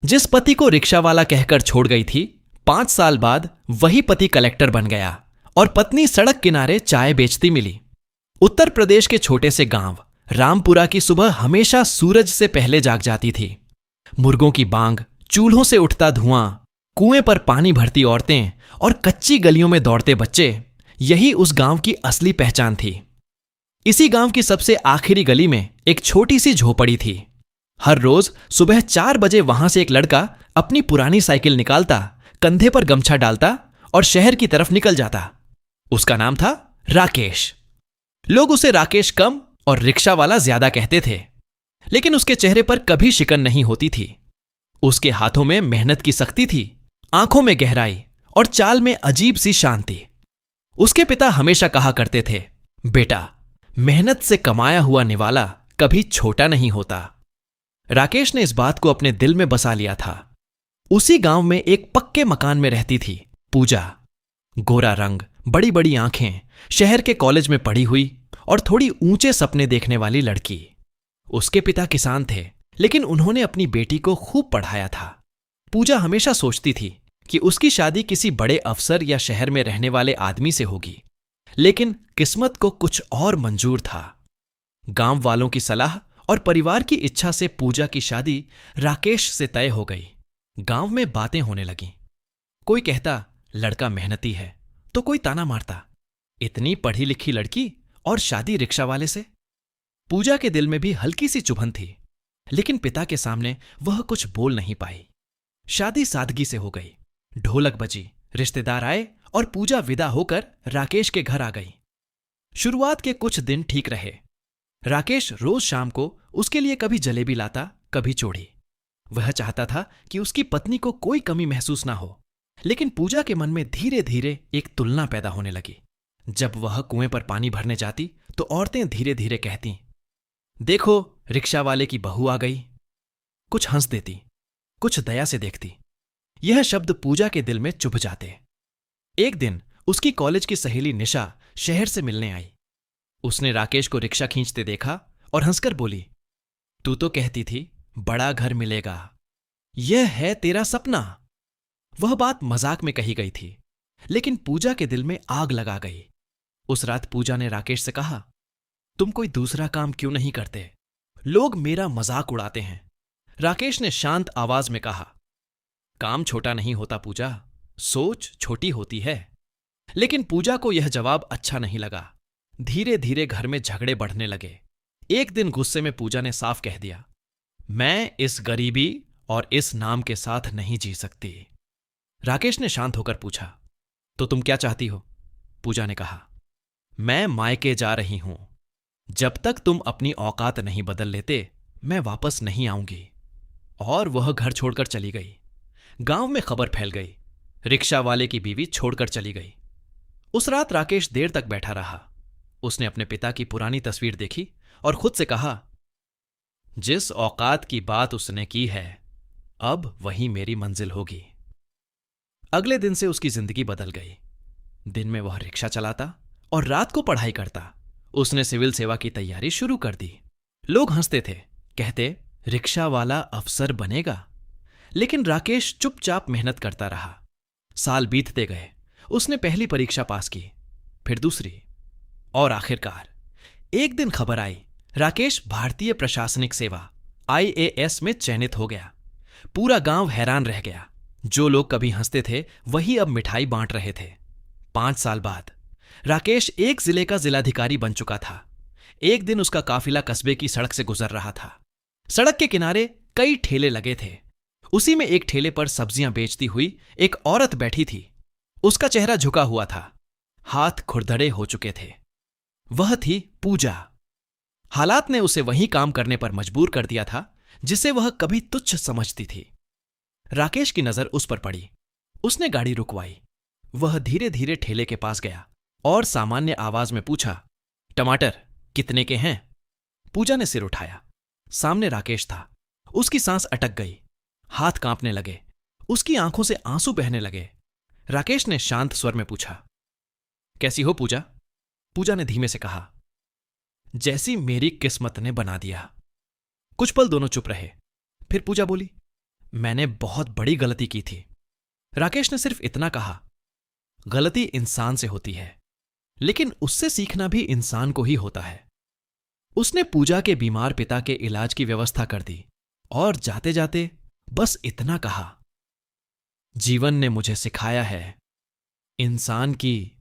जिस पति को रिक्शा वाला कहकर छोड़ गई थी, 5 साल बाद वही पति कलेक्टर बन गया और पत्नी सड़क किनारे चाय बेचती मिली। उत्तर प्रदेश के छोटे से गांव रामपुरा की सुबह हमेशा सूरज से पहले जाग जाती थी। मुर्गों की बांग, चूल्हों से उठता धुआं, कुएं पर पानी भरती औरतें और कच्ची गलियों में दौड़ते बच्चे, यही उस गांव की असली पहचान थी। इसी गांव की सबसे आखिरी गली में एक छोटी सी झोपड़ी थी। हर रोज सुबह 4 बजे वहां से एक लड़का अपनी पुरानी साइकिल निकालता, कंधे पर गमछा डालता और शहर की तरफ निकल जाता। उसका नाम था राकेश। लोग उसे राकेश कम और रिक्शा वाला ज्यादा कहते थे, लेकिन उसके चेहरे पर कभी शिकन नहीं होती थी। उसके हाथों में मेहनत की सख्ती थी, आंखों में गहराई और चाल में अजीब सी शांति। उसके पिता हमेशा कहा करते थे, बेटा, मेहनत से कमाया हुआ निवाला कभी छोटा नहीं होता। राकेश ने इस बात को अपने दिल में बसा लिया था। उसी गांव में एक पक्के मकान में रहती थी पूजा। गोरा रंग, बड़ी बड़ी आंखें, शहर के कॉलेज में पढ़ी हुई और थोड़ी ऊंचे सपने देखने वाली लड़की। उसके पिता किसान थे, लेकिन उन्होंने अपनी बेटी को खूब पढ़ाया था। पूजा हमेशा सोचती थी कि उसकी शादी किसी बड़े अफसर या शहर में रहने वाले आदमी से होगी, लेकिन किस्मत को कुछ और मंजूर था। गांव वालों की सलाह और परिवार की इच्छा से पूजा की शादी राकेश से तय हो गई। गांव में बातें होने लगीं। कोई कहता लड़का मेहनती है, तो कोई ताना मारता, इतनी पढ़ी लिखी लड़की और शादी रिक्शा वाले से। पूजा के दिल में भी हल्की सी चुभन थी, लेकिन पिता के सामने वह कुछ बोल नहीं पाई। शादी सादगी से हो गई। ढोलक बजी, रिश्तेदार आए और पूजा विदा होकर राकेश के घर आ गई। शुरुआत के कुछ दिन ठीक रहे। राकेश रोज शाम को उसके लिए कभी जलेबी लाता, कभी चोड़ी। वह चाहता था कि उसकी पत्नी को कोई कमी महसूस ना हो, लेकिन पूजा के मन में धीरे धीरे एक तुलना पैदा होने लगी। जब वह कुएं पर पानी भरने जाती तो औरतें धीरे धीरे कहती, देखो रिक्शा वाले की बहू आ गई। कुछ हंस देती, कुछ दया से देखती। यह शब्द पूजा के दिल में चुभ जाते। एक दिन उसकी कॉलेज की सहेली निशा शहर से मिलने आई। उसने राकेश को रिक्शा खींचते देखा और हंसकर बोली, तू तो कहती थी बड़ा घर मिलेगा, यह है तेरा सपना। वह बात मजाक में कही गई थी, लेकिन पूजा के दिल में आग लगा गई। उस रात पूजा ने राकेश से कहा, तुम कोई दूसरा काम क्यों नहीं करते? लोग मेरा मजाक उड़ाते हैं। राकेश ने शांत आवाज में कहा, काम छोटा नहीं होता पूजा, सोच छोटी होती है। लेकिन पूजा को यह जवाब अच्छा नहीं लगा। धीरे धीरे घर में झगड़े बढ़ने लगे। एक दिन गुस्से में पूजा ने साफ कह दिया, मैं इस गरीबी और इस नाम के साथ नहीं जी सकती। राकेश ने शांत होकर पूछा, तो तुम क्या चाहती हो? पूजा ने कहा, मैं मायके जा रही हूं। जब तक तुम अपनी औकात नहीं बदल लेते, मैं वापस नहीं आऊंगी। और वह घर छोड़कर चली गई। गांव में खबर फैल गई, रिक्शा वाले की बीवी छोड़कर चली गई। उस रात राकेश देर तक बैठा रहा। उसने अपने पिता की पुरानी तस्वीर देखी और खुद से कहा, जिस औकात की बात उसने की है, अब वही मेरी मंजिल होगी। अगले दिन से उसकी जिंदगी बदल गई। दिन में वह रिक्शा चलाता और रात को पढ़ाई करता। उसने सिविल सेवा की तैयारी शुरू कर दी। लोग हंसते थे, कहते रिक्शा वाला अफसर बनेगा। लेकिन राकेश चुपचाप मेहनत करता रहा। साल बीतते गए। उसने पहली परीक्षा पास की, फिर दूसरी, और आखिरकार एक दिन खबर आई, राकेश भारतीय प्रशासनिक सेवा IAS में चयनित हो गया। पूरा गांव हैरान रह गया। जो लोग कभी हंसते थे, वही अब मिठाई बांट रहे थे। 5 साल बाद राकेश एक जिले का जिलाधिकारी बन चुका था। एक दिन उसका काफिला कस्बे की सड़क से गुजर रहा था। सड़क के किनारे कई ठेले लगे थे। उसी में एक ठेले पर सब्जियां बेचती हुई एक औरत बैठी थी। उसका चेहरा झुका हुआ था, हाथ खुरदरे हो चुके थे। वह थी पूजा। हालात ने उसे वही काम करने पर मजबूर कर दिया था जिसे वह कभी तुच्छ समझती थी। राकेश की नजर उस पर पड़ी। उसने गाड़ी रुकवाई। वह धीरे धीरे ठेले के पास गया और सामान्य आवाज में पूछा, टमाटर कितने के हैं? पूजा ने सिर उठाया। सामने राकेश था। उसकी सांस अटक गई, हाथ कांपने लगे, उसकी आंखों से आंसू बहने लगे। राकेश ने शांत स्वर में पूछा, कैसी हो पूजा? पूजा ने धीमे से कहा, जैसी मेरी किस्मत ने बना दिया। कुछ पल दोनों चुप रहे। फिर पूजा बोली, मैंने बहुत बड़ी गलती की थी। राकेश ने सिर्फ इतना कहा, गलती इंसान से होती है, लेकिन उससे सीखना भी इंसान को ही होता है। उसने पूजा के बीमार पिता के इलाज की व्यवस्था कर दी और जाते जाते बस इतना कहा, जीवन ने मुझे सिखाया है, इंसान की